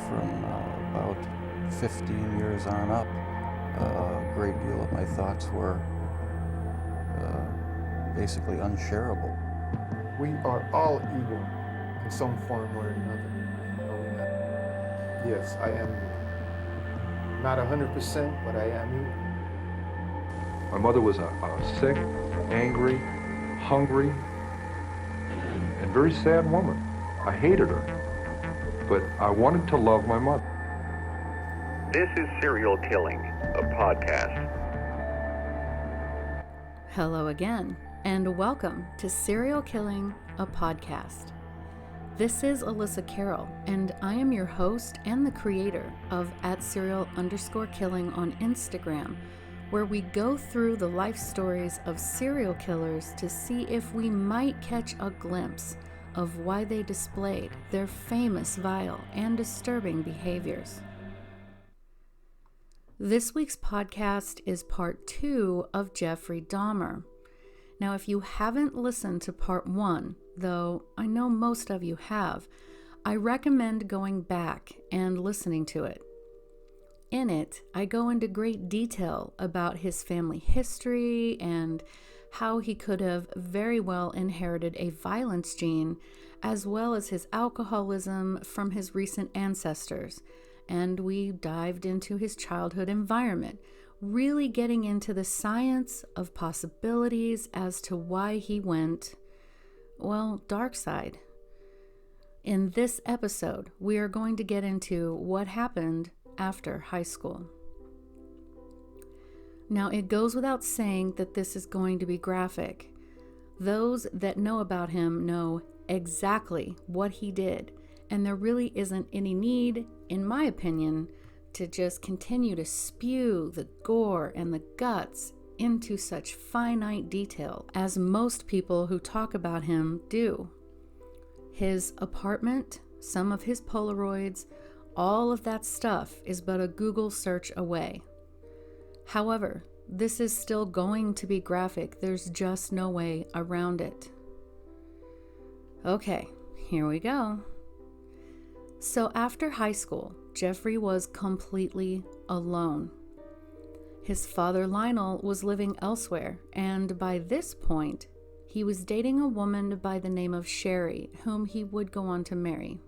from about 15 years on up, a great deal of my thoughts were basically unshareable. We are all evil in some form or another. Are we not? Yes, I am not 100%, but I am evil. My mother was a sick, angry, hungry, and very sad woman. I hated her, but I wanted to love my mother. This is Serial Killing, a podcast. Hello again, and welcome to Serial Killing, a podcast. This is Alyssa Carroll, and I am your host and the creator of @serial_killing on Instagram, where we go through the life stories of serial killers to see if we might catch a glimpse of why they displayed their famous, vile, and disturbing behaviors. This week's podcast is part 2 of Jeffrey Dahmer. Now, if you haven't listened to part 1, though I know most of you have, I recommend going back and listening to it. In it, I go into great detail about his family history and how he could have very well inherited a violence gene, as well as his alcoholism from his recent ancestors. And we dived into his childhood environment, really getting into the science of possibilities as to why he went, well, dark side. In this episode, we are going to get into what happened after high school. Now, it goes without saying that this is going to be graphic. Those that know about him know exactly what he did, and there really isn't any need, in my opinion, to just continue to spew the gore and the guts into such finite detail as most people who talk about him do. His apartment, some of his Polaroids, all of that stuff is but a Google search away. However, this is still going to be graphic. There's just no way around it. Okay, here we go. So after high school, Jeffrey was completely alone. His father, Lionel, was living elsewhere, and by this point, he was dating a woman by the name of Sherry, whom he would go on to marry.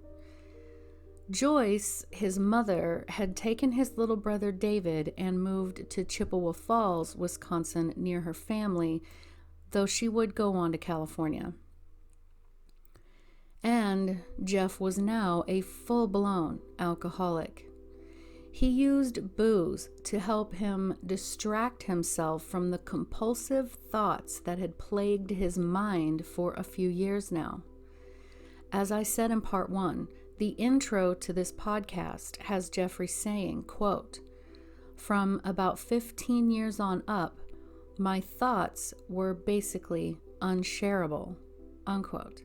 Joyce, his mother, had taken his little brother David and moved to Chippewa Falls, Wisconsin, near her family, though she would go on to California. And Jeff was now a full-blown alcoholic. He used booze to help him distract himself from the compulsive thoughts that had plagued his mind for a few years now. As I said in part 1, the intro to this podcast has Jeffrey saying, quote, "From about 15 years on up, my thoughts were basically unshareable," unquote.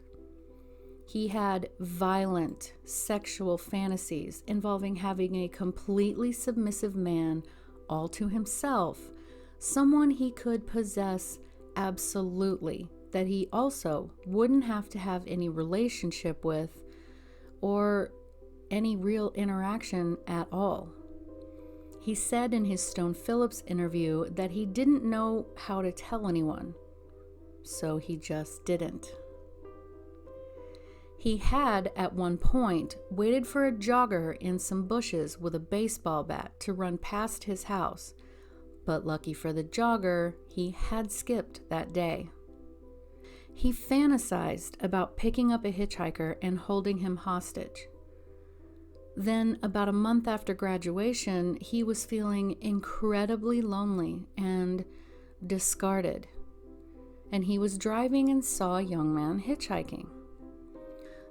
He had violent sexual fantasies involving having a completely submissive man all to himself, someone he could possess absolutely, that he also wouldn't have to have any relationship with or any real interaction at all. He said in his Stone Phillips interview that he didn't know how to tell anyone, so he just didn't. He had, at one point, waited for a jogger in some bushes with a baseball bat to run past his house, but lucky for the jogger, he had skipped that day. He fantasized about picking up a hitchhiker and holding him hostage. Then, about a month after graduation, he was feeling incredibly lonely and discarded, and he was driving and saw a young man hitchhiking.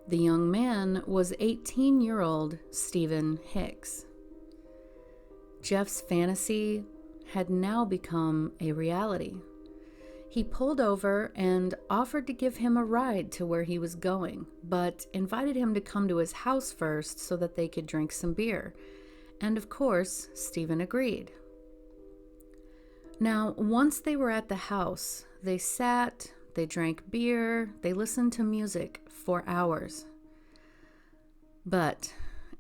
The young man was 18-year-old Stephen Hicks. Jeff's fantasy had now become a reality. He pulled over and offered to give him a ride to where he was going, but invited him to come to his house first so that they could drink some beer. And of course, Stephen agreed. Now, once they were at the house, they sat, they drank beer, they listened to music for hours. But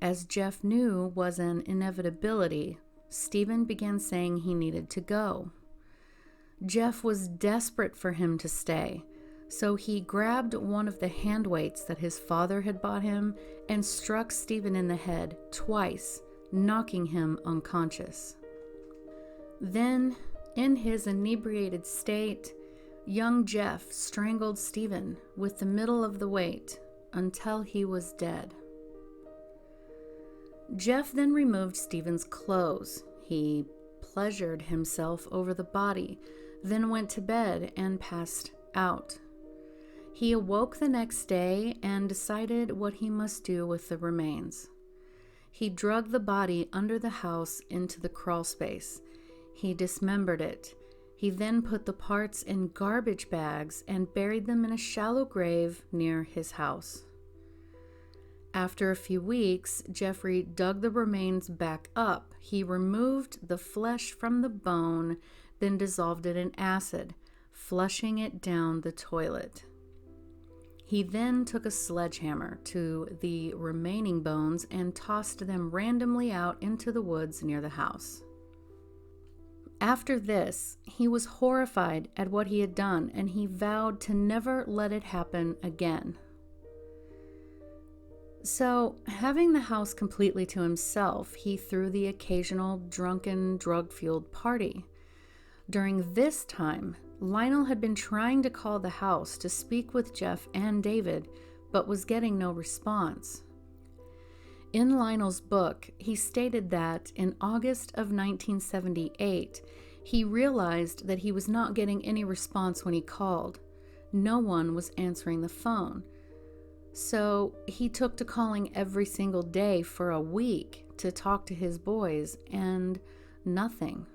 as Jeff knew was an inevitability, Stephen began saying he needed to go. Jeff was desperate for him to stay, so he grabbed one of the hand weights that his father had bought him and struck Stephen in the head twice, knocking him unconscious. Then, in his inebriated state, young Jeff strangled Stephen with the middle of the weight until he was dead. Jeff then removed Stephen's clothes. He pleasured himself over the body, then went to bed and passed out. He awoke the next day and decided what he must do with the remains. He dragged the body under the house into the crawl space. He dismembered it. He then put the parts in garbage bags and buried them in a shallow grave near his house. After a few weeks, Jeffrey dug the remains back up. He removed the flesh from the bone, then dissolved it in acid, flushing it down the toilet. He then took a sledgehammer to the remaining bones and tossed them randomly out into the woods near the house. After this, he was horrified at what he had done, and he vowed to never let it happen again. So, having the house completely to himself, he threw the occasional drunken, drug-fueled party. During this time, Lionel had been trying to call the house to speak with Jeff and David, but was getting no response. In Lionel's book, he stated that in August of 1978, he realized that he was not getting any response when he called. No one was answering the phone. So he took to calling every single day for a week to talk to his boys, and nothing.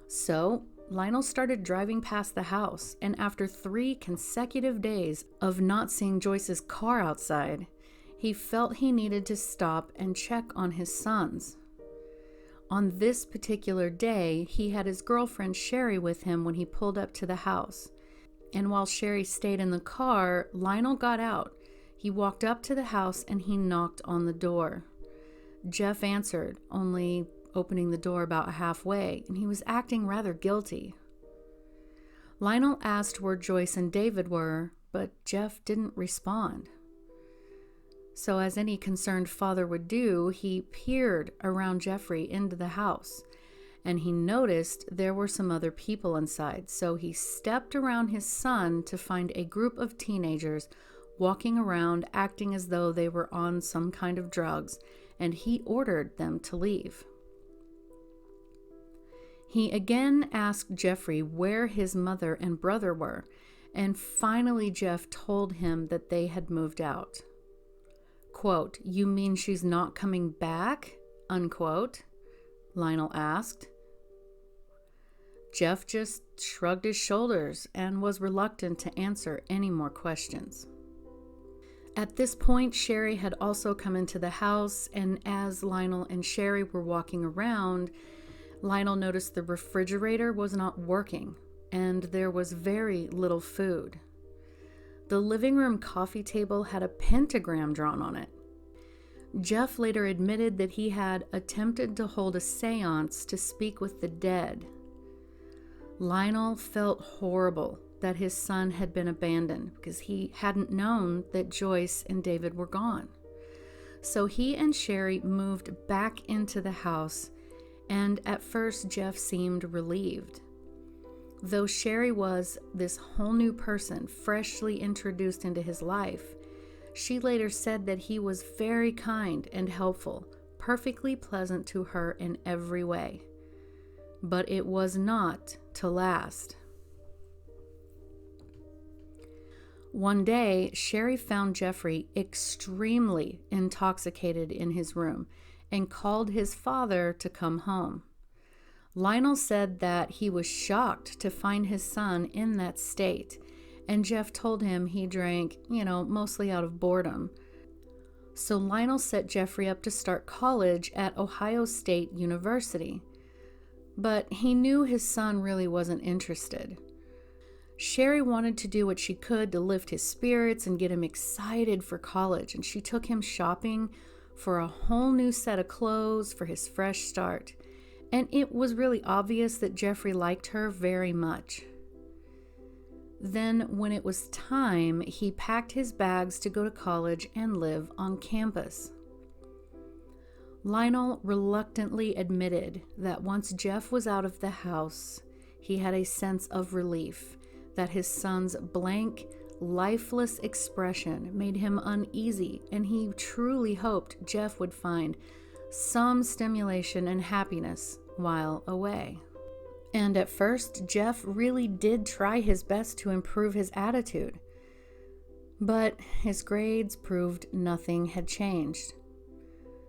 So Lionel started driving past the house, and after 3 consecutive days of not seeing Joyce's car outside, he felt he needed to stop and check on his sons. On this particular day, he had his girlfriend Sherry with him when he pulled up to the house. And while Sherry stayed in the car, Lionel got out. He walked up to the house and he knocked on the door. Jeff answered, only opening the door about halfway, and he was acting rather guilty. Lionel asked where Joyce and David were, but Jeff didn't respond. So as any concerned father would do, he peered around Jeffrey into the house, and he noticed there were some other people inside. So he stepped around his son to find a group of teenagers walking around acting as though they were on some kind of drugs, and he ordered them to leave. He again asked Jeffrey where his mother and brother were, and finally Jeff told him that they had moved out. Quote, "You mean she's not coming back?" Unquote, Lionel asked. Jeff just shrugged his shoulders and was reluctant to answer any more questions. At this point, Sherry had also come into the house, and as Lionel and Sherry were walking around, Lionel noticed the refrigerator was not working, and there was very little food. The living room coffee table had a pentagram drawn on it. Jeff later admitted that he had attempted to hold a seance to speak with the dead. Lionel felt horrible that his son had been abandoned because he hadn't known that Joyce and David were gone. So he and Sherry moved back into the house, and at first Jeff seemed relieved. Though Sherry was this whole new person, freshly introduced into his life, she later said that he was very kind and helpful, perfectly pleasant to her in every way. But it was not to last. One day, Sherry found Jeffrey extremely intoxicated in his room and called his father to come home. Lionel said that he was shocked to find his son in that state, and Jeff told him he drank, mostly out of boredom. So Lionel set Jeffrey up to start college at Ohio State University. But he knew his son really wasn't interested. Sherry wanted to do what she could to lift his spirits and get him excited for college, and she took him shopping for a whole new set of clothes for his fresh start. And it was really obvious that Jeffrey liked her very much. Then, when it was time, he packed his bags to go to college and live on campus. Lionel reluctantly admitted that once Jeff was out of the house, he had a sense of relief that his son's blank, lifeless expression made him uneasy, and he truly hoped Jeff would find some stimulation and happiness while away. And at first, Jeff really did try his best to improve his attitude, but his grades proved nothing had changed.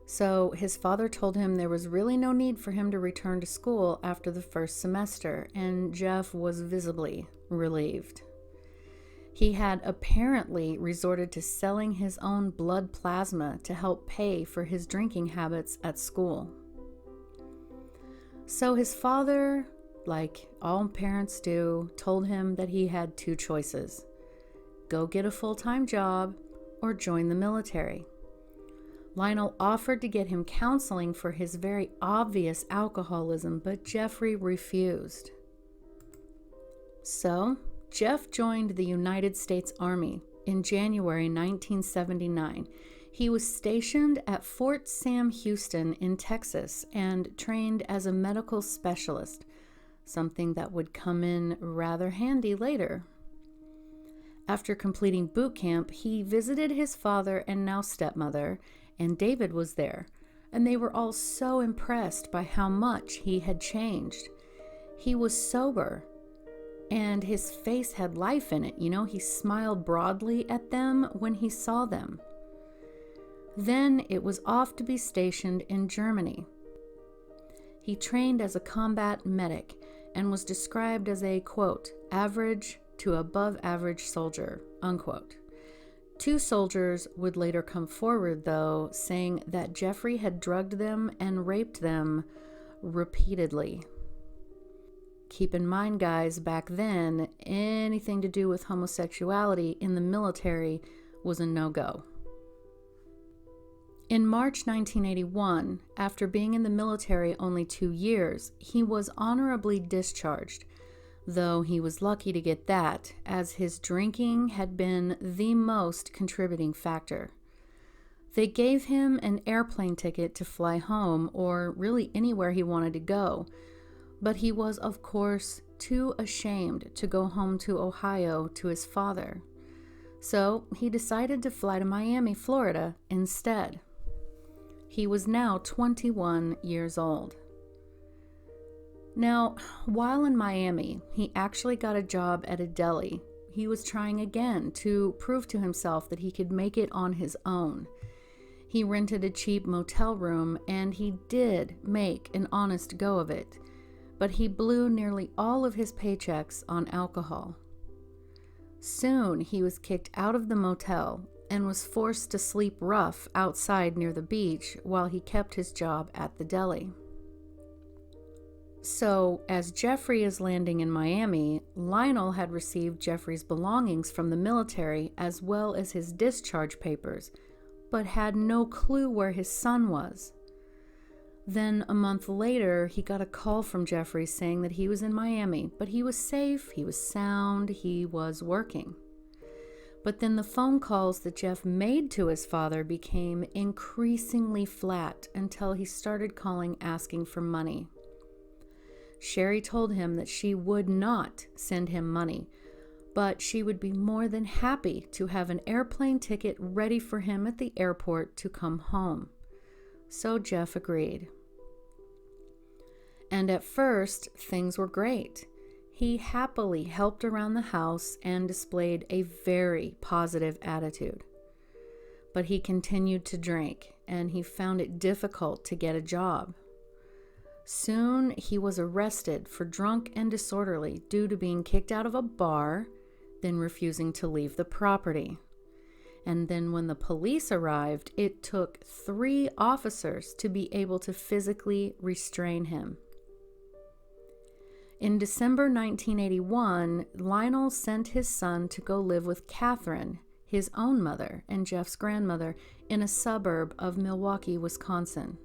So his father told him there was really no need for him to return to school after the first semester, and Jeff was visibly relieved. He had apparently resorted to selling his own blood plasma to help pay for his drinking habits at school. So his father, like all parents do, told him that he had two choices: go get a full-time job or join the military. Lionel offered to get him counseling for his very obvious alcoholism, but Jeffrey refused. So, Jeff joined the United States Army in January 1979. He was stationed at Fort Sam Houston in Texas and trained as a medical specialist, something that would come in rather handy later. After completing boot camp, he visited his father and now stepmother, and David was there, and they were all so impressed by how much he had changed. He was sober, and his face had life in it. He smiled broadly at them when he saw them. Then it was off to be stationed in Germany. He trained as a combat medic and was described as a, quote, average to above average soldier, unquote. 2 soldiers would later come forward, though, saying that Jeffrey had drugged them and raped them repeatedly. Keep in mind, guys, back then, anything to do with homosexuality in the military was a no-go. In March 1981, after being in the military only 2 years, he was honorably discharged, though he was lucky to get that, as his drinking had been the most contributing factor. They gave him an airplane ticket to fly home, or really anywhere he wanted to go, but he was, of course, too ashamed to go home to Ohio to his father. So he decided to fly to Miami, Florida, instead. He was now 21 years old. Now, while in Miami, he actually got a job at a deli. He was trying again to prove to himself that he could make it on his own. He rented a cheap motel room, and he did make an honest go of it, but he blew nearly all of his paychecks on alcohol. Soon, he was kicked out of the motel and was forced to sleep rough outside near the beach while he kept his job at the deli. So, as Jeffrey is landing in Miami, Lionel had received Jeffrey's belongings from the military as well as his discharge papers, but had no clue where his son was. Then, a month later, he got a call from Jeffrey saying that he was in Miami, but he was safe, he was sound, he was working. But then the phone calls that Jeff made to his father became increasingly flat until he started calling asking for money. Sherry told him that she would not send him money, but she would be more than happy to have an airplane ticket ready for him at the airport to come home. So Jeff agreed. And at first, things were great. He happily helped around the house and displayed a very positive attitude. But he continued to drink, and he found it difficult to get a job. Soon, he was arrested for drunk and disorderly due to being kicked out of a bar, then refusing to leave the property. And then when the police arrived, it took 3 officers to be able to physically restrain him. In December 1981, Lionel sent his son to go live with Catherine, his own mother and Jeff's grandmother, in a suburb of Milwaukee, Wisconsin.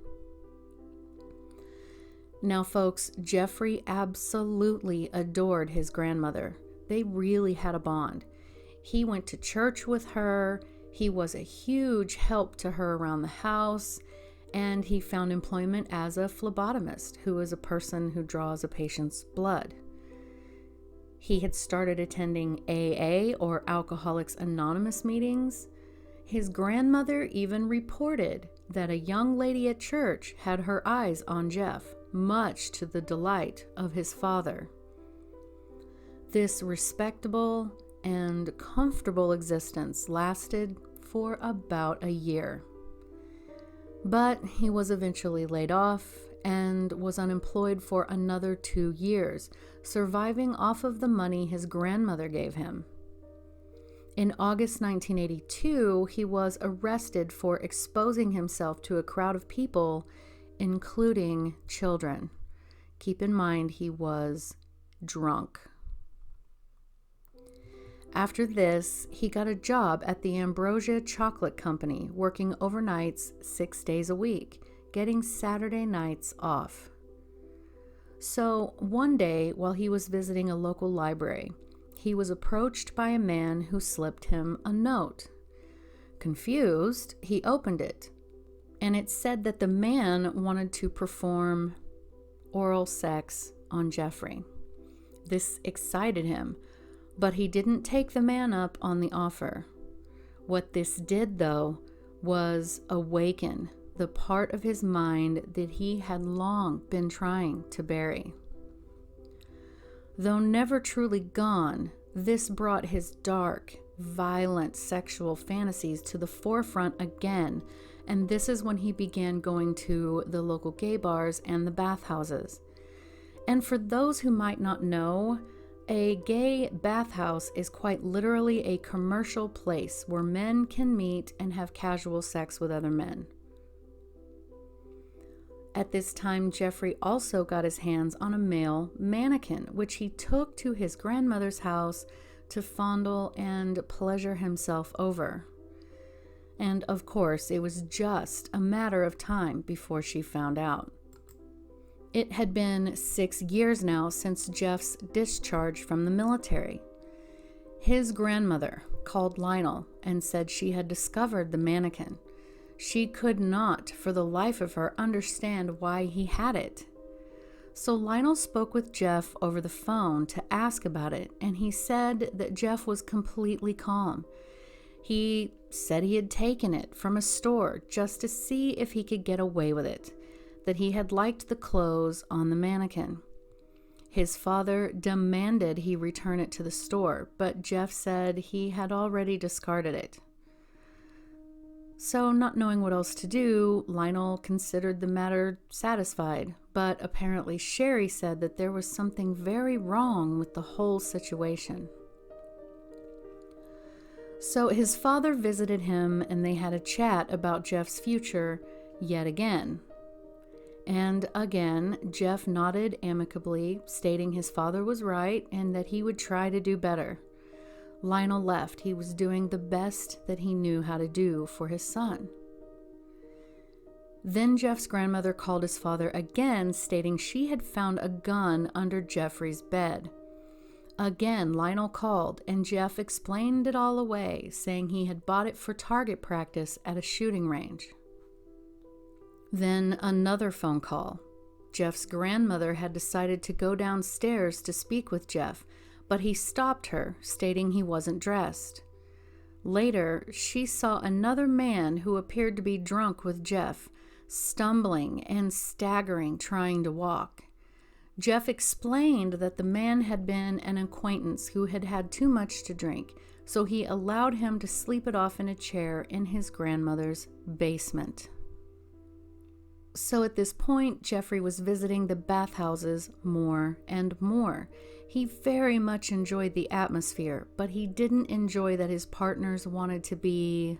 Now, folks, Jeffrey absolutely adored his grandmother. They really had a bond. He went to church with her, he was a huge help to her around the house, and he found employment as a phlebotomist, who is a person who draws a patient's blood. He had started attending AA, or Alcoholics Anonymous meetings. His grandmother even reported that a young lady at church had her eyes on Jeff, much to the delight of his father. This respectable and comfortable existence lasted for about a year. But he was eventually laid off and was unemployed for another 2 years, surviving off of the money his grandmother gave him. In August 1982, he was arrested for exposing himself to a crowd of people, including children. Keep in mind, he was drunk. After this, he got a job at the Ambrosia Chocolate Company, working overnights 6 days a week, getting Saturday nights off. So one day, while he was visiting a local library, he was approached by a man who slipped him a note. Confused, he opened it, and it said that the man wanted to perform oral sex on Jeffrey. This excited him, but he didn't take the man up on the offer. What this did, though, was awaken the part of his mind that he had long been trying to bury. Though never truly gone, this brought his dark, violent sexual fantasies to the forefront again, and this is when he began going to the local gay bars and the bathhouses. And for those who might not know, a gay bathhouse is quite literally a commercial place where men can meet and have casual sex with other men. At this time, Jeffrey also got his hands on a male mannequin, which he took to his grandmother's house to fondle and pleasure himself over. And of course, it was just a matter of time before she found out. It had been 6 years now since Jeff's discharge from the military. His grandmother called Lionel and said she had discovered the mannequin. She could not, for the life of her, understand why he had it. So Lionel spoke with Jeff over the phone to ask about it, and he said that Jeff was completely calm. He said he had taken it from a store just to see if he could get away with it, that he had liked the clothes on the mannequin. His father demanded he return it to the store, but Jeff said he had already discarded it. So, not knowing what else to do, Lionel considered the matter satisfied, but apparently Sherry said that there was something very wrong with the whole situation. So his father visited him and they had a chat about Jeff's future yet again. And again, Jeff nodded amicably, stating his father was right and that he would try to do better. Lionel left. He was doing the best that he knew how to do for his son. Then Jeff's grandmother called his father again, stating she had found a gun under Jeffrey's bed. Again, Lionel called, and Jeff explained it all away, saying he had bought it for target practice at a shooting range. Then another phone call. Jeff's grandmother had decided to go downstairs to speak with Jeff, but he stopped her, stating he wasn't dressed. Later, she saw another man who appeared to be drunk with Jeff, stumbling and staggering, trying to walk. Jeff explained that the man had been an acquaintance who had had too much to drink, so he allowed him to sleep it off in a chair in his grandmother's basement. So at this point, Jeffrey was visiting the bathhouses more and more. He very much enjoyed the atmosphere, but he didn't enjoy that his partners wanted to be,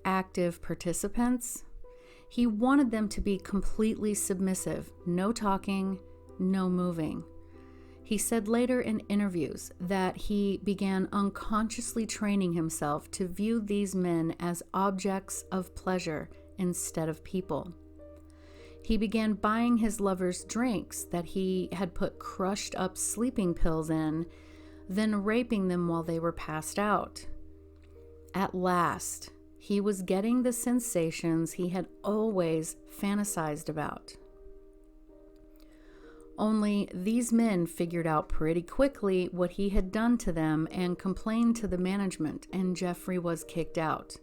active participants. He wanted them to be completely submissive, no talking, no moving. He said later in interviews that he began unconsciously training himself to view these men as objects of pleasure instead of people. He began buying his lovers drinks that he had put crushed up sleeping pills in, then raping them while they were passed out. At last, he was getting the sensations he had always fantasized about. Only these men figured out pretty quickly what he had done to them and complained to the management, and Jeffrey was kicked out.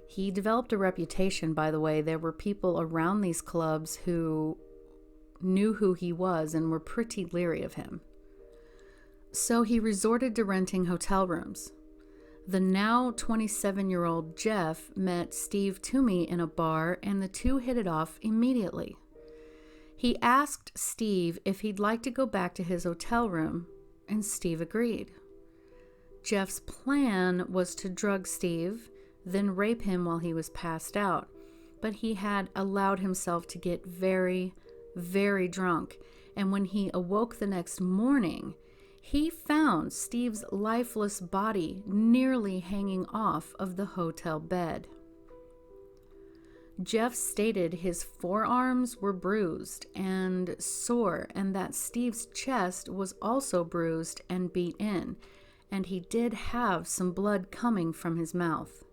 He developed a reputation, by the way. There were people around these clubs who knew who he was and were pretty leery of him. So he resorted to renting hotel rooms. The now 27-year-old Jeff met Steve Toomey in a bar, and the two hit it off immediately. He asked Steve if he'd like to go back to his hotel room, and Steve agreed. Jeff's plan was to drug Steve, then rape him while he was passed out, but he had allowed himself to get very, very drunk, and when he awoke the next morning, he found Steve's lifeless body nearly hanging off of the hotel bed. Jeff stated his forearms were bruised and sore, and that Steve's chest was also bruised and beat in, and he did have some blood coming from his mouth.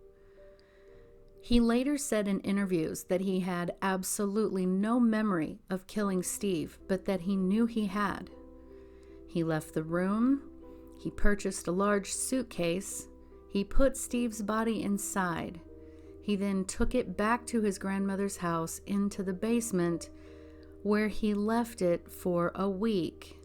He later said in interviews that he had absolutely no memory of killing Steve, but that he knew he had. He left the room, he purchased a large suitcase, he put Steve's body inside. He then took it back to his grandmother's house into the basement, where he left it for a week.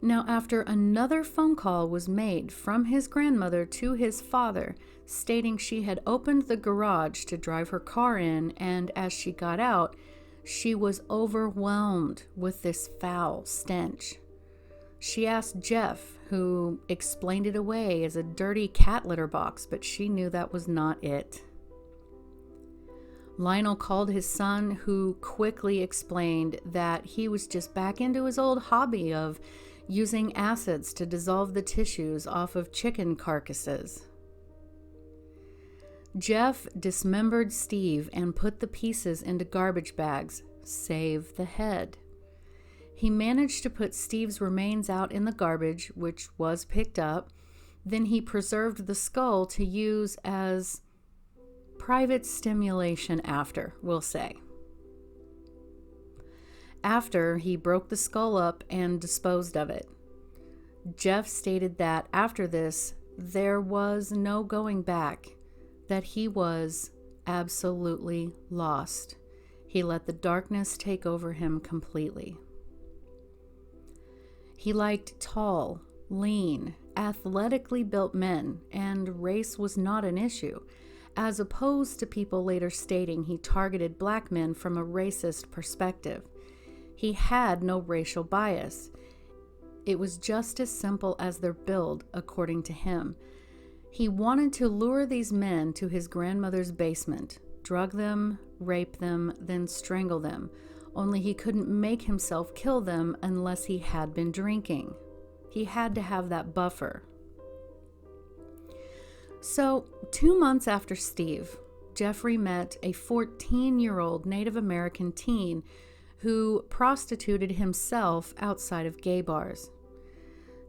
Now, after another phone call was made from his grandmother to his father, stating she had opened the garage to drive her car in, and as she got out, she was overwhelmed with this foul stench. She asked Jeff, who explained it away as a dirty cat litter box, but she knew that was not it. Lionel called his son, who quickly explained that he was just back into his old hobby of using acids to dissolve the tissues off of chicken carcasses. Jeff dismembered Steve and put the pieces into garbage bags, save the head. He managed to put Steve's remains out in the garbage, which was picked up. Then he preserved the skull to use as private stimulation after, we'll say. After, he broke the skull up and disposed of it. Jeff stated that after this, there was no going back, that he was absolutely lost. He let the darkness take over him completely. He liked tall, lean, athletically built men, and race was not an issue, as opposed to people later stating he targeted black men from a racist perspective. He had no racial bias. It was just as simple as their build, according to him. He wanted to lure these men to his grandmother's basement, drug them, rape them, then strangle them. Only he couldn't make himself kill them unless he had been drinking. He had to have that buffer. So, 2 months after Steve, Jeffrey met a 14-year-old Native American teen who prostituted himself outside of gay bars.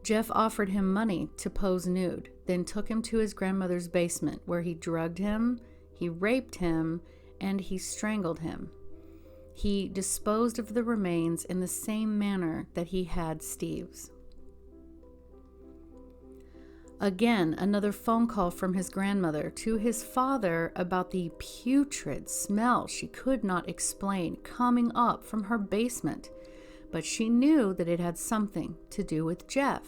Jeff offered him money to pose nude, then took him to his grandmother's basement, where he drugged him, he raped him, and he strangled him. He disposed of the remains in the same manner that he had Steve's. Again, another phone call from his grandmother to his father about the putrid smell she could not explain coming up from her basement, but she knew that it had something to do with Jeff.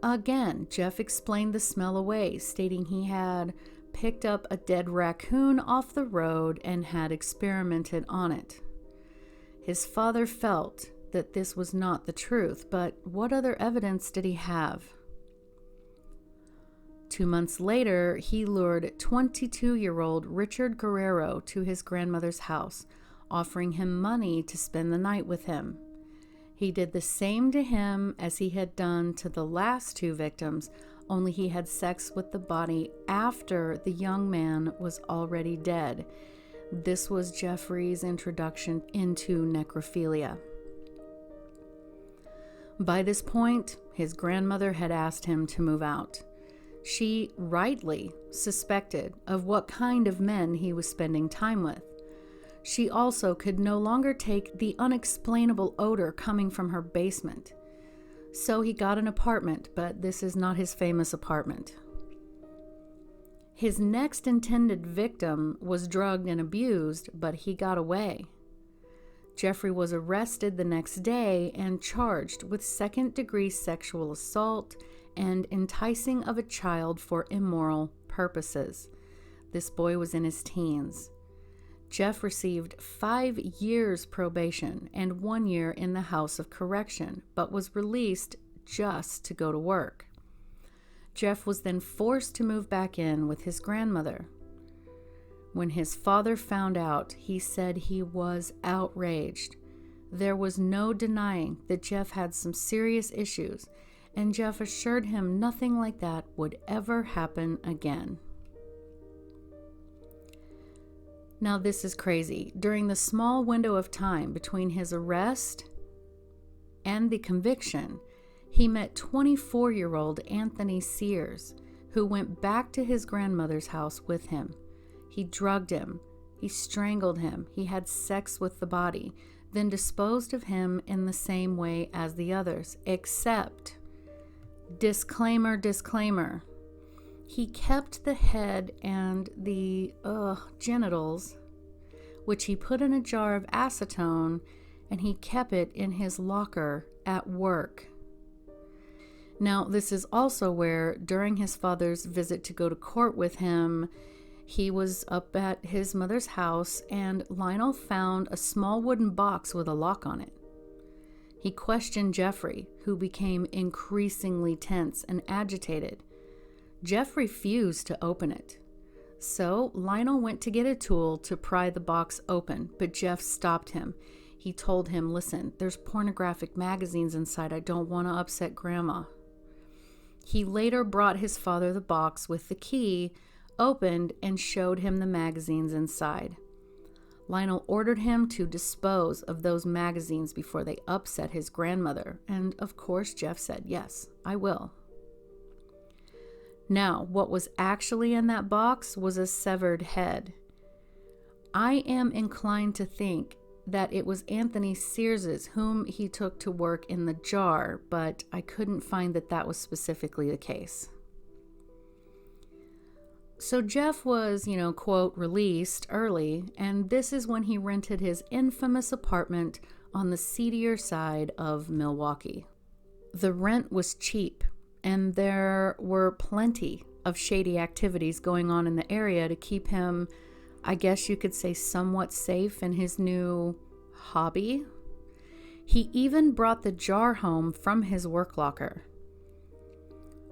Again, Jeff explained the smell away, stating he had picked up a dead raccoon off the road and had experimented on it. His father felt that this was not the truth, but what other evidence did he have? 2 months later, he lured 22-year-old Richard Guerrero to his grandmother's house, offering him money to spend the night with him. He did the same to him as he had done to the last 2 victims, only he had sex with the body after the young man was already dead. This was Jeffrey's introduction into necrophilia. By this point, his grandmother had asked him to move out. She rightly suspected of what kind of men he was spending time with. She also could no longer take the unexplainable odor coming from her basement. So he got an apartment, but this is not his famous apartment. His next intended victim was drugged and abused, but he got away. Jeffrey was arrested the next day and charged with second-degree sexual assault and enticing of a child for immoral purposes. This boy was in his teens. Jeff received 5 years probation and 1 year in the House of Correction, but was released just to go to work. Jeff was then forced to move back in with his grandmother. When his father found out, he said he was outraged. There was no denying that Jeff had some serious issues, and Jeff assured him nothing like that would ever happen again. Now, this is crazy. During the small window of time between his arrest and the conviction, he met 24-year-old Anthony Sears, who went back to his grandmother's house with him. He drugged him, he strangled him, he had sex with the body, then disposed of him in the same way as the others, except, disclaimer, he kept the head and the genitals, which he put in a jar of acetone, and he kept it in his locker at work. Now, this is also where, during his father's visit to go to court with him, he was up at his mother's house, and Lionel found a small wooden box with a lock on it. He questioned Jeffrey, who became increasingly tense and agitated. Jeff refused to open it. So Lionel went to get a tool to pry the box open, but Jeff stopped him. He told him, "Listen, there's pornographic magazines inside. I don't want to upset Grandma." He later brought his father the box with the key, opened, and showed him the magazines inside. Lionel ordered him to dispose of those magazines before they upset his grandmother, and of course Jeff said, "Yes, I will." Now, what was actually in that box was a severed head. I am inclined to think that it was Anthony Sears's, whom he took to work in the jar, but I couldn't find that that was specifically the case. So Jeff was, quote, released early, and this is when he rented his infamous apartment on the seedier side of Milwaukee. The rent was cheap, and there were plenty of shady activities going on in the area to keep him, I guess you could say, somewhat safe in his new hobby. He even brought the jar home from his work locker.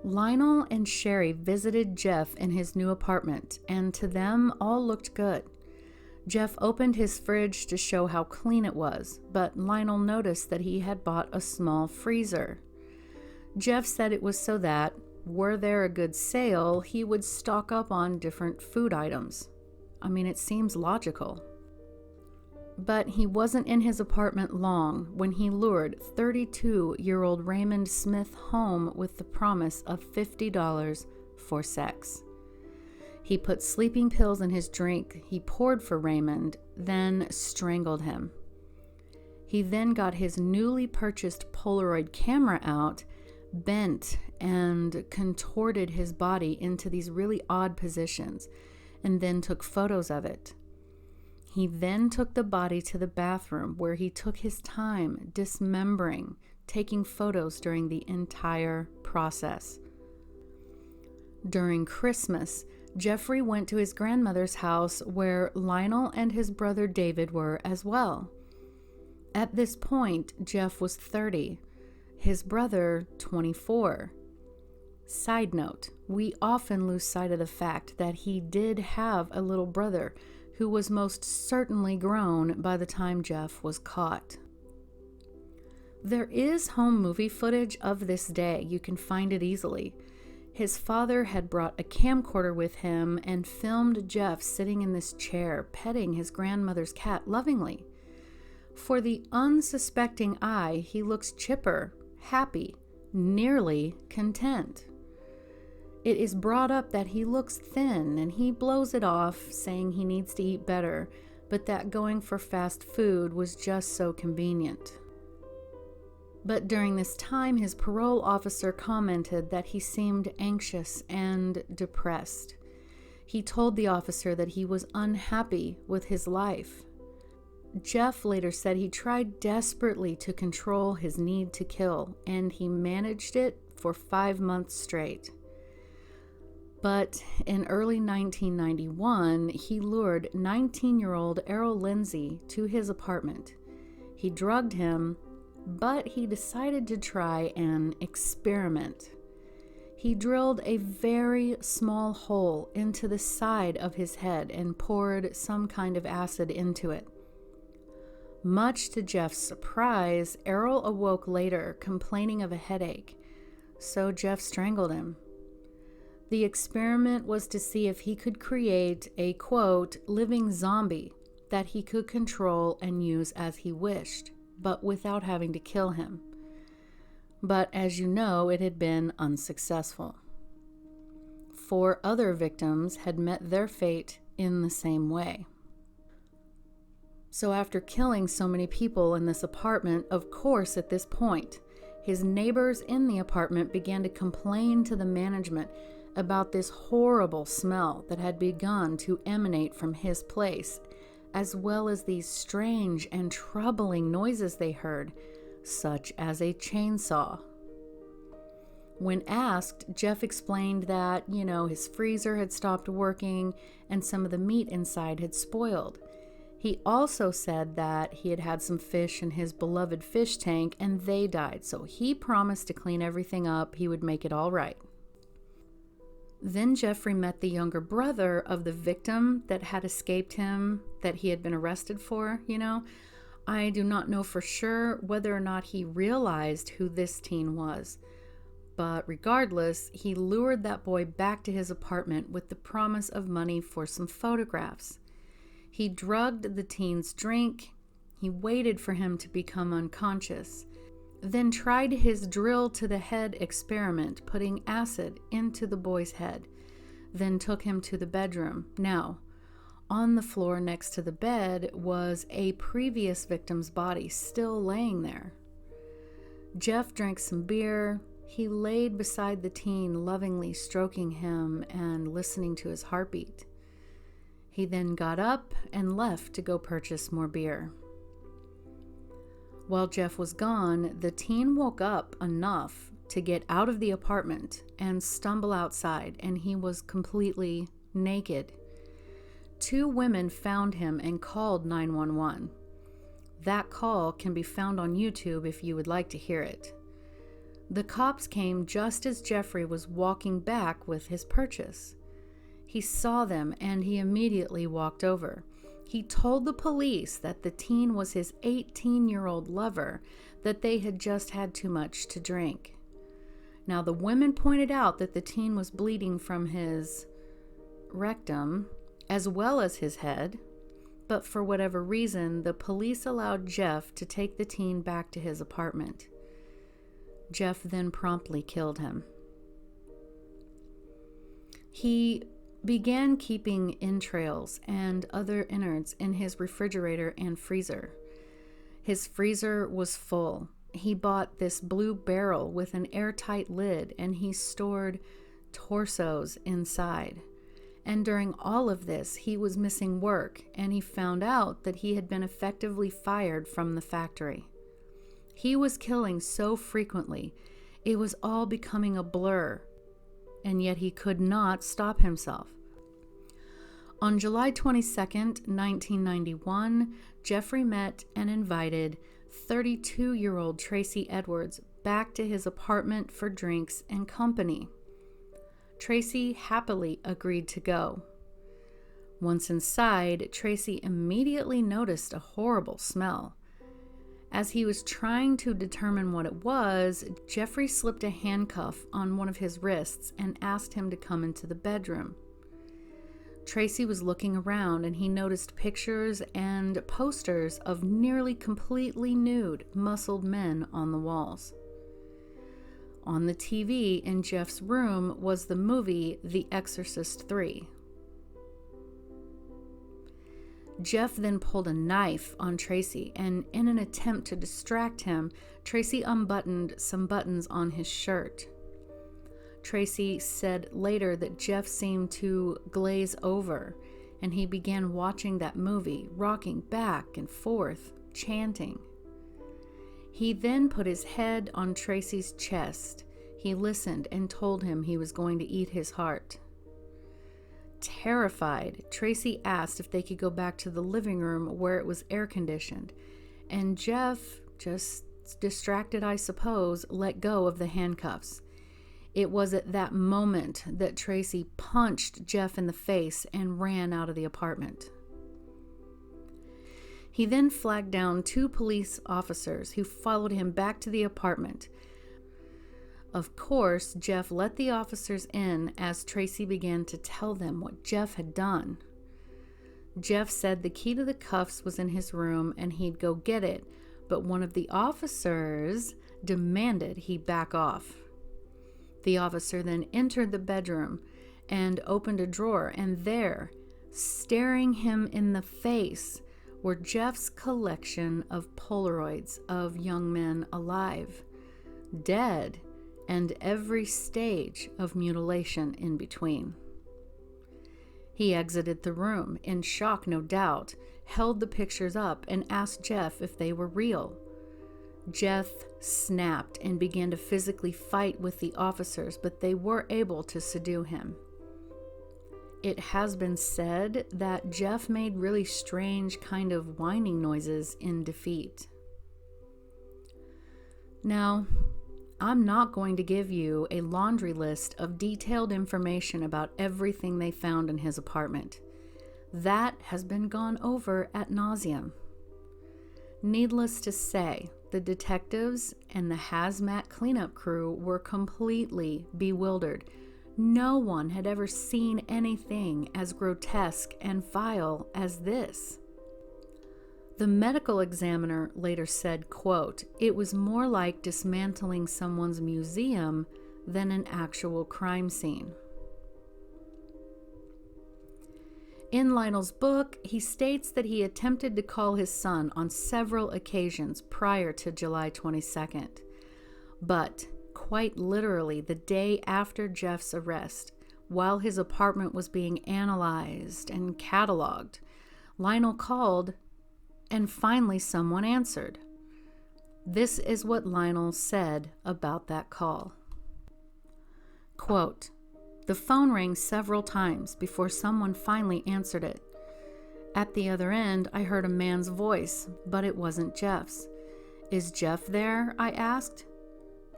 Lionel and Sherry visited Jeff in his new apartment, and to them, all looked good. Jeff opened his fridge to show how clean it was, but Lionel noticed that he had bought a small freezer. Jeff said it was so that, were there a good sale, he would stock up on different food items. I mean, it seems logical. But he wasn't in his apartment long when he lured 32-year-old Raymond Smith home with the promise of $50 for sex. He put sleeping pills in his drink he poured for Raymond, then strangled him. He then got his newly purchased Polaroid camera out, bent and contorted his body into these really odd positions, and then took photos of it. He then took the body to the bathroom, where he took his time dismembering, taking photos during the entire process. During Christmas, Jeffrey went to his grandmother's house, where Lionel and his brother David were as well. At this point, Jeff was 30, his brother 24. Side note, we often lose sight of the fact that he did have a little brother who was most certainly grown by the time Jeff was caught. There is home movie footage of this day. You can find it easily. His father had brought a camcorder with him and filmed Jeff sitting in this chair, petting his grandmother's cat lovingly. For the unsuspecting eye, he looks chipper, happy, nearly content. It is brought up that he looks thin and he blows it off, saying he needs to eat better, but that going for fast food was just so convenient. But during this time, his parole officer commented that he seemed anxious and depressed. He told the officer that he was unhappy with his life. Jeff later said he tried desperately to control his need to kill, and he managed it for 5 months straight. But in early 1991, he lured 19-year-old Errol Lindsay to his apartment. He drugged him, but he decided to try an experiment. He drilled a very small hole into the side of his head and poured some kind of acid into it. Much to Jeff's surprise, Errol awoke later complaining of a headache, so Jeff strangled him. The experiment was to see if he could create a, quote, living zombie that he could control and use as he wished, but without having to kill him. But as you know, it had been unsuccessful. 4 other victims had met their fate in the same way. So after killing so many people in this apartment, of course at this point, his neighbors in the apartment began to complain to the management about this horrible smell that had begun to emanate from his place, as well as these strange and troubling noises they heard, such as a chainsaw. When asked, Jeff explained that, his freezer had stopped working and some of the meat inside had spoiled. He also said that he had had some fish in his beloved fish tank and they died, so he promised to clean everything up. He would make it all right. Then Jeffrey met the younger brother of the victim that had escaped him, that he had been arrested for, I do not know for sure whether or not he realized who this teen was. But regardless, he lured that boy back to his apartment with the promise of money for some photographs. He drugged the teen's drink. He waited for him to become unconscious, then tried his drill to the head experiment, putting acid into the boy's head, then took him to the bedroom. Now, on the floor next to the bed was a previous victim's body still laying there. Jeff drank some beer. He laid beside the teen, lovingly stroking him and listening to his heartbeat. He then got up and left to go purchase more beer. While Jeff was gone, the teen woke up enough to get out of the apartment and stumble outside, and he was completely naked. 2 women found him and called 911. That call can be found on YouTube if you would like to hear it. The cops came just as Jeffrey was walking back with his purchase. He saw them and he immediately walked over. He told the police that the teen was his 18-year-old lover, that they had just had too much to drink. Now, the women pointed out that the teen was bleeding from his rectum as well as his head, but for whatever reason, the police allowed Jeff to take the teen back to his apartment. Jeff then promptly killed him. He began keeping entrails and other innards in his refrigerator and freezer. His freezer was full. He bought this blue barrel with an airtight lid, and he stored torsos inside. And during all of this, he was missing work, and he found out that he had been effectively fired from the factory. He was killing so frequently, it was all becoming a blur, and yet he could not stop himself. On July 22nd, 1991, Jeffrey met and invited 32-year-old Tracy Edwards back to his apartment for drinks and company. Tracy happily agreed to go. Once inside, Tracy immediately noticed a horrible smell. As he was trying to determine what it was, Jeffrey slipped a handcuff on one of his wrists and asked him to come into the bedroom. Tracy was looking around and he noticed pictures and posters of nearly completely nude, muscled men on the walls. On the TV in Jeff's room was the movie The Exorcist 3. Jeff then pulled a knife on Tracy, and in an attempt to distract him, Tracy unbuttoned some buttons on his shirt. Tracy said later that Jeff seemed to glaze over, and he began watching that movie, rocking back and forth, chanting. He then put his head on Tracy's chest. He listened and told him he was going to eat his heart. Terrified, Tracy asked if they could go back to the living room where it was air-conditioned, and Jeff, just distracted I suppose, let go of the handcuffs. It was at that moment that Tracy punched Jeff in the face and ran out of the apartment. He then flagged down 2 police officers who followed him back to the apartment. Of course, Jeff let the officers in as Tracy began to tell them what Jeff had done. Jeff said the key to the cuffs was in his room and he'd go get it, but one of the officers demanded he back off. The officer then entered the bedroom and opened a drawer, and there, staring him in the face, were Jeff's collection of Polaroids of young men alive, dead, and every stage of mutilation in between. He exited the room, in shock no doubt, held the pictures up, and asked Jeff if they were real. Jeff snapped and began to physically fight with the officers, but they were able to subdue him. It has been said that Jeff made really strange kind of whining noises in defeat. Now, I'm not going to give you a laundry list of detailed information about everything they found in his apartment. That has been gone over ad nauseum. Needless to say, the detectives and the hazmat cleanup crew were completely bewildered. No one had ever seen anything as grotesque and vile as this. The medical examiner later said, quote, "It was more like dismantling someone's museum than an actual crime scene." In Lionel's book, he states that he attempted to call his son on several occasions prior to July 22nd. But, quite literally, the day after Jeff's arrest, while his apartment was being analyzed and cataloged, Lionel called, and finally someone answered. This is what Lionel said about that call. Quote, "The phone rang several times before someone finally answered it. At the other end, I heard a man's voice, but it wasn't Jeff's. 'Is Jeff there?' I asked.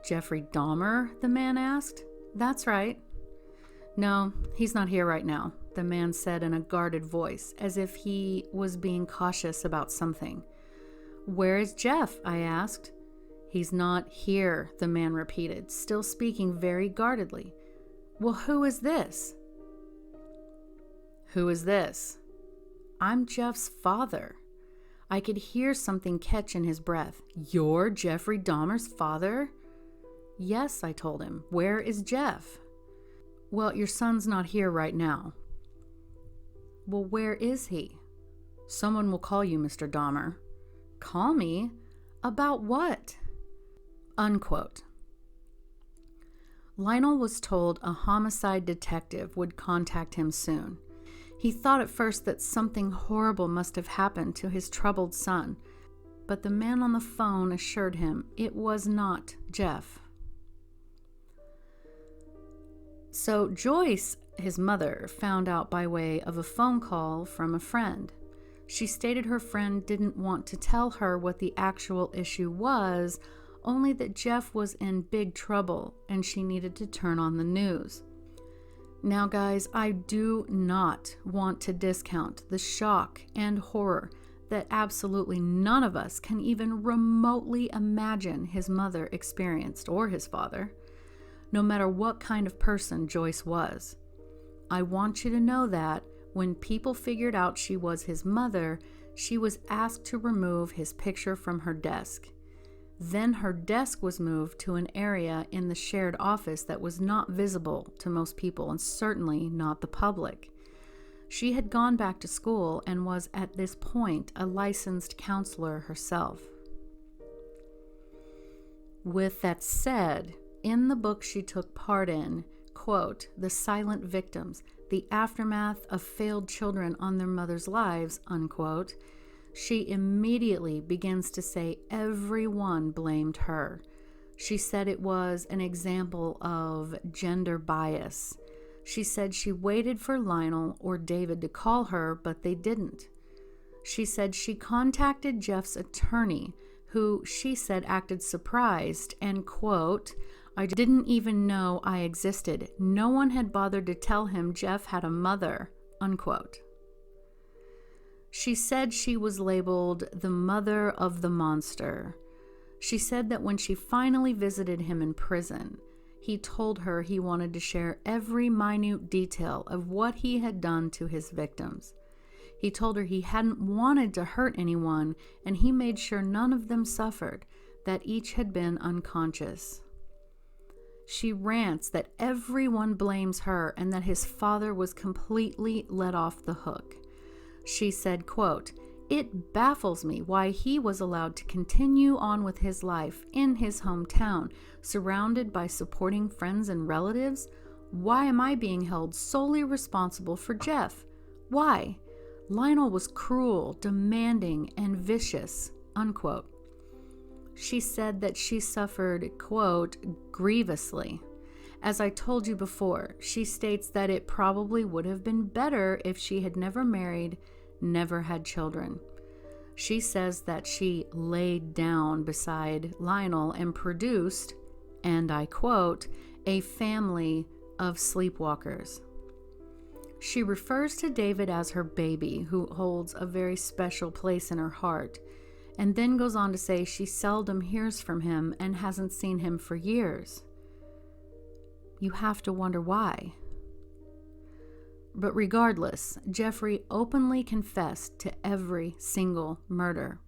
'Jeffrey Dahmer?' the man asked. 'That's right.' 'No, he's not here right now,' the man said in a guarded voice, as if he was being cautious about something. 'Where is Jeff?' I asked. 'He's not here,' the man repeated, still speaking very guardedly. 'Well, who is this?' 'Who is this?' 'I'm Jeff's father.' I could hear something catch in his breath. 'You're Jeffrey Dahmer's father?' 'Yes,' I told him. 'Where is Jeff?' 'Well, your son's not here right now.' 'Well, where is he?' 'Someone will call you, Mr. Dahmer.' 'Call me? About what?' Unquote. Lionel was told a homicide detective would contact him soon. He thought at first that something horrible must have happened to his troubled son, but the man on the phone assured him it was not Jeff. So Joyce, his mother, found out by way of a phone call from a friend. She stated her friend didn't want to tell her what the actual issue was, only that Jeff was in big trouble and she needed to turn on the news. Now, guys, I do not want to discount the shock and horror that absolutely none of us can even remotely imagine his mother experienced, or his father, no matter what kind of person Joyce was. I want you to know that when people figured out she was his mother, she was asked to remove his picture from her desk. Then her desk was moved to an area in the shared office that was not visible to most people, and certainly not the public. She had gone back to school and was at this point a licensed counselor herself. With that said, in the book she took part in, quote, The Silent Victims, The Aftermath of Failed Children on Their Mothers' Lives, unquote, she immediately begins to say everyone blamed her. She said it was an example of gender bias. She said she waited for Lionel or David to call her, but they didn't. She said she contacted Jeff's attorney, who she said acted surprised and, quote, I didn't even know I existed. No one had bothered to tell him Jeff had a mother, unquote. She said she was labeled the mother of the monster. She said that when she finally visited him in prison, he told her he wanted to share every minute detail of what he had done to his victims. He told her he hadn't wanted to hurt anyone, and he made sure none of them suffered, that each had been unconscious. She rants that everyone blames her and that his father was completely let off the hook. She said, quote, It baffles me why he was allowed to continue on with his life in his hometown, surrounded by supporting friends and relatives. Why am I being held solely responsible for Jeff? Why? Lionel was cruel, demanding, and vicious, unquote. She said that she suffered, quote, grievously. As I told you before, she states that it probably would have been better if she had never married, never had children. She says that she laid down beside Lionel and produced, and I quote, a family of sleepwalkers. She refers to David as her baby, who holds a very special place in her heart, and then goes on to say she seldom hears from him and hasn't seen him for years. You have to wonder why. But regardless, Jeffrey openly confessed to every single murder.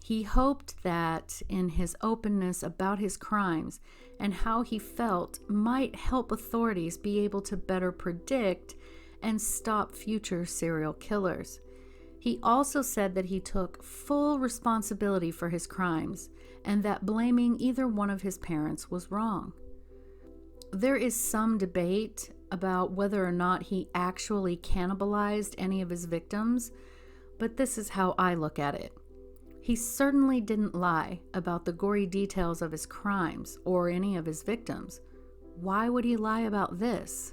He hoped that in his openness about his crimes and how he felt might help authorities be able to better predict and stop future serial killers. He also said that he took full responsibility for his crimes and that blaming either one of his parents was wrong. There is some debate about whether or not he actually cannibalized any of his victims, but this is how I look at it. He certainly didn't lie about the gory details of his crimes or any of his victims. Why would he lie about this?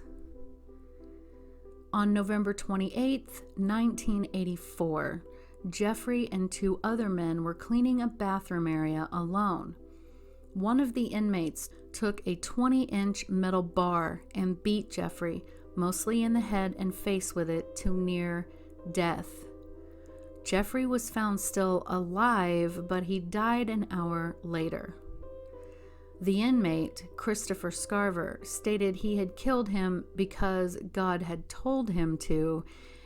On November 28, 1984, Jeffrey and two other men were cleaning a bathroom area alone. One of the inmates took a 20-inch metal bar and beat Jeffrey, mostly in the head and face with it, to near death. Jeffrey was found still alive, but he died an hour later. The inmate, Christopher Scarver, stated he had killed him because God had told him to,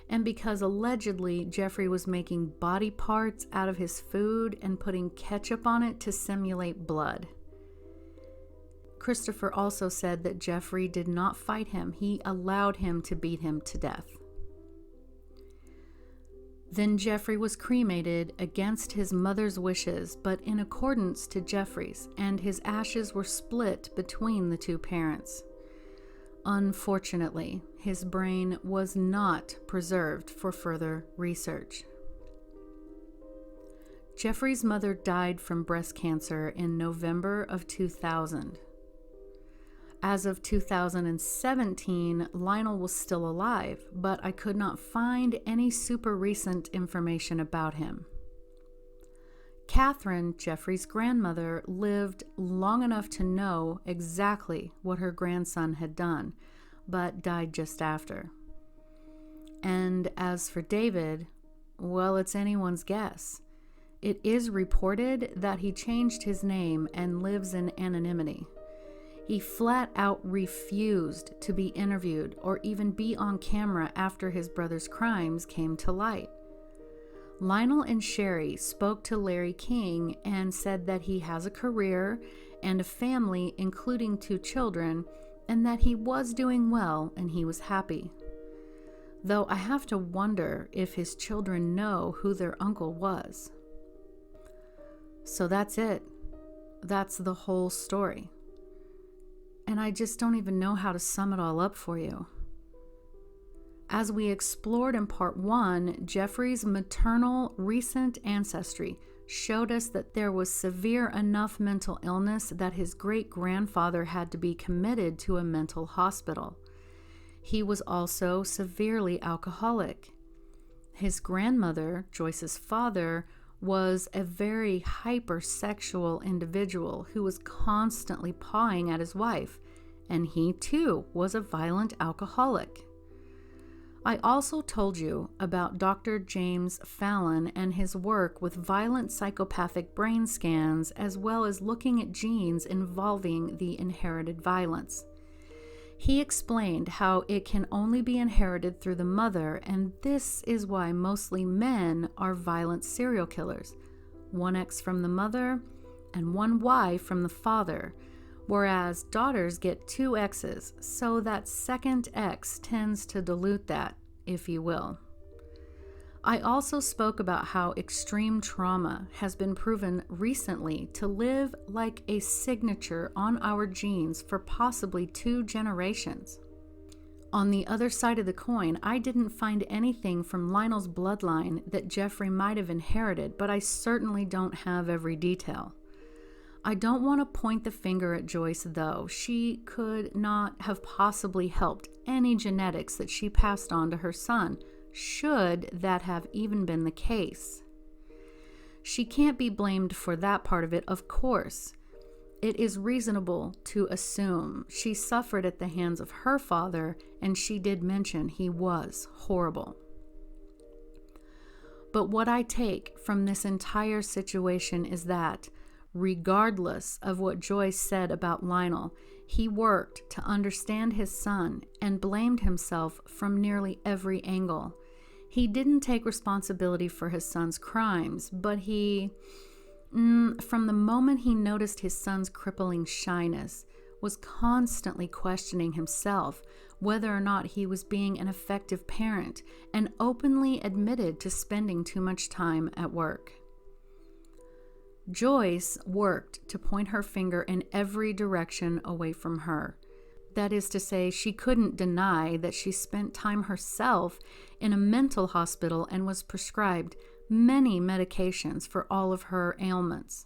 and because allegedly Jeffrey was making body parts out of his food and putting ketchup on it to simulate blood. Christopher also said that Jeffrey did not fight him. He allowed him to beat him to death. Then Jeffrey was cremated against his mother's wishes, but in accordance to Jeffrey's, and his ashes were split between the two parents. Unfortunately, his brain was not preserved for further research. Jeffrey's mother died from breast cancer in November of 2000. As of 2017, Lionel was still alive, but I could not find any super recent information about him. Catherine, Jeffrey's grandmother, lived long enough to know exactly what her grandson had done, but died just after. And as for David, well, it's anyone's guess. It is reported that he changed his name and lives in anonymity. He flat out refused to be interviewed or even be on camera after his brother's crimes came to light. Lionel and Sherry spoke to Larry King and said that he has a career and a family, including 2 children, and that he was doing well and he was happy. Though I have to wonder if his children know who their uncle was. So that's it. That's the whole story. And I just don't even know how to sum it all up for you. As we explored in part 1, Jeffrey's maternal recent ancestry showed us that there was severe enough mental illness that his great-grandfather had to be committed to a mental hospital. He was also severely alcoholic. His grandmother, Joyce's father, was a very hypersexual individual who was constantly pawing at his wife, and he too was a violent alcoholic. I also told you about Dr. James Fallon and his work with violent psychopathic brain scans, as well as looking at genes involving the inherited violence. He explained how it can only be inherited through the mother, and this is why mostly men are violent serial killers. 1 X from the mother and 1 Y from the father, whereas daughters get 2 X's, so that second X tends to dilute that, if you will. I also spoke about how extreme trauma has been proven recently to live like a signature on our genes for possibly 2 generations. On the other side of the coin, I didn't find anything from Lionel's bloodline that Jeffrey might have inherited, but I certainly don't have every detail. I don't want to point the finger at Joyce, though. She could not have possibly helped any genetics that she passed on to her son, should that have even been the case. She can't be blamed for that part of it, of course. It is reasonable to assume she suffered at the hands of her father, and she did mention he was horrible. But what I take from this entire situation is that, regardless of what Joyce said about Lionel, he worked to understand his son and blamed himself from nearly every angle. He didn't take responsibility for his son's crimes, but from the moment he noticed his son's crippling shyness, was constantly questioning himself whether or not he was being an effective parent, and openly admitted to spending too much time at work. Joyce worked to point her finger in every direction away from her. That is to say, she couldn't deny that she spent time herself in a mental hospital and was prescribed many medications for all of her ailments.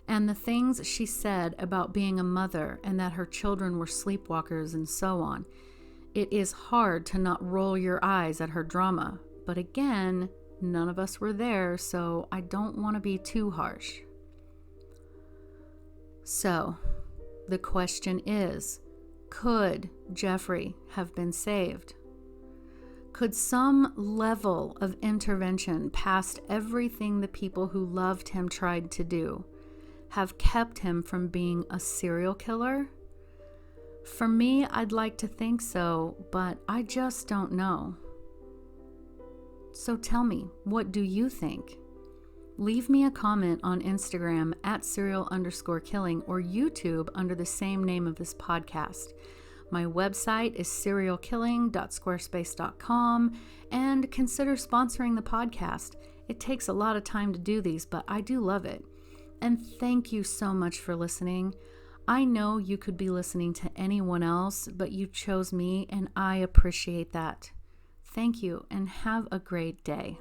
And the things she said about being a mother and that her children were sleepwalkers and so on, it is hard to not roll your eyes at her drama. But again, none of us were there, so I don't want to be too harsh. So, the question is, could Jeffrey have been saved? Could some level of intervention past everything the people who loved him tried to do have kept him from being a serial killer? For me, I'd like to think so, but I just don't know. So tell me, what do you think? Leave me a comment on Instagram at serial_killing or YouTube under the same name of this podcast. My website is serialkilling.squarespace.com, and consider sponsoring the podcast. It takes a lot of time to do these, but I do love it. And thank you so much for listening. I know you could be listening to anyone else, but you chose me, and I appreciate that. Thank you, and have a great day.